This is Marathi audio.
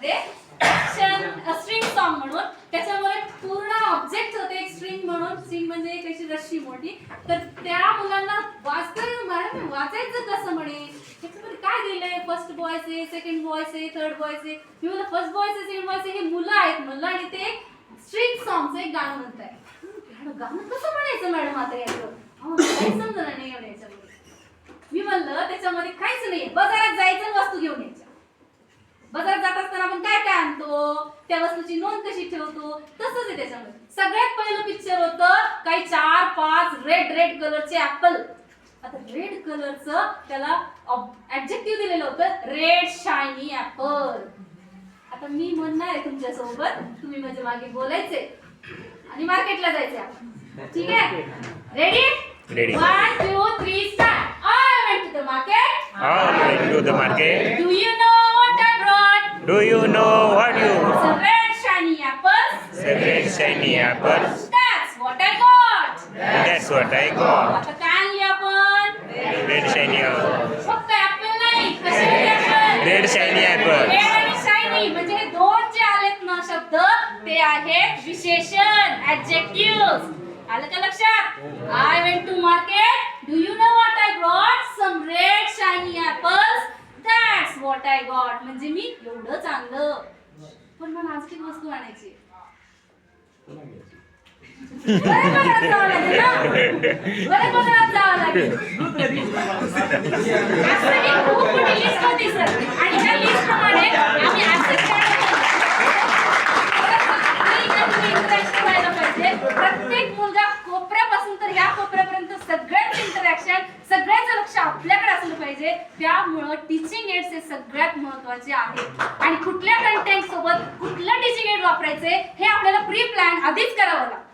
ते स्ट्रिंग सॉन्ग म्हणून. त्याच्यामध्ये पूर्ण ऑब्जेक्ट होते एक स्ट्रिंग म्हणून. स्ट्रिंग म्हणजे एक अशी रस्सी मोठी. तर त्या मुलांना वाचायचं कसं म्हणे, त्याच्यामध्ये काय दिलंय, फर्स्ट बॉयज आहे, सेकंड बॉयज आहे, थर्ड बॉयज आहे. मी म्हणलं फर्स्ट बॉयज आहे, सेकंड बॉयज आहे, हे मुलं आहेत म्हणलं आणि ते स्ट्रिंग सॉन्गचं एक गाणं म्हणताय. गाणं कसं म्हणायचं मॅडम आता याचं, काही समजलं नाही एवढं याच्यामध्ये. मी म्हणलं त्याच्यामध्ये काहीच नाहीये, बाजारात जायचं वस्तू घेऊन यायच्या. बाजारात जात असताना आपण काय काय आणतो, त्या वस्तूची नोंद कशी ठेवतो, तसंच आहे त्याच्यामध्ये. सगळ्यात पहिलं पिक्चर होतं काही 4-5 रेड कलरचे ऍपल. आता रेड कलरचं त्याला ऍडजेक्टिव्ह दिलेलं होतं रेड शायनी ऍपल. आता मी म्हणणार आहे तुमच्या सोबत, तुम्ही माझ्या मागे बोलायचे आणि मार्केटला जायचे आपण. ठीक आहे, ready? Ready. 1 2 3 start. I went to the market. I went to the market. Do you know what I brought? Do you know what you? Some red shiny apples. Seven shiny apples. That's what I got. That's what I got. आता काय आणली आपण? Red shiny apple. फक्त ऍपल नाही, कशाचे apple? Red shiny apple. Red आणि शायनी म्हणजे हे दोन जे आलेत ना शब्द, ते आहेत विशेषण, ऍडजेक्टिव्ह. आलं का लक्षात? I went to market. Do you know what I brought? Some red shiny apples. That's what I got. म्हणजे मी एवढंच आणलं. पण मला आज किती वस्तू आणायची? बरं बाजारात जावं लागेल ना? बरं बाजारात जावं लागेल. असं एक खूप मोठी लिस्ट होती सर. आणि त्या लिस्ट प्रमाणे आम्ही ऍक्सेस प्रत्येक मुलगा कोपऱ्यापासून तर ह्या कोपऱ्यापर्यंत सगळ्यांचं इंटरॅक्शन, सगळ्यांचं लक्ष आपल्याकडे असलं पाहिजे. त्यामुळं टीचिंग एड्स हे सगळ्यात महत्वाचे आहे. आणि कुठल्या कंटेंट सोबत कुठलं टीचिंग एड वापरायचे हे आपल्याला प्री प्लॅन आधीच करावं लागतं.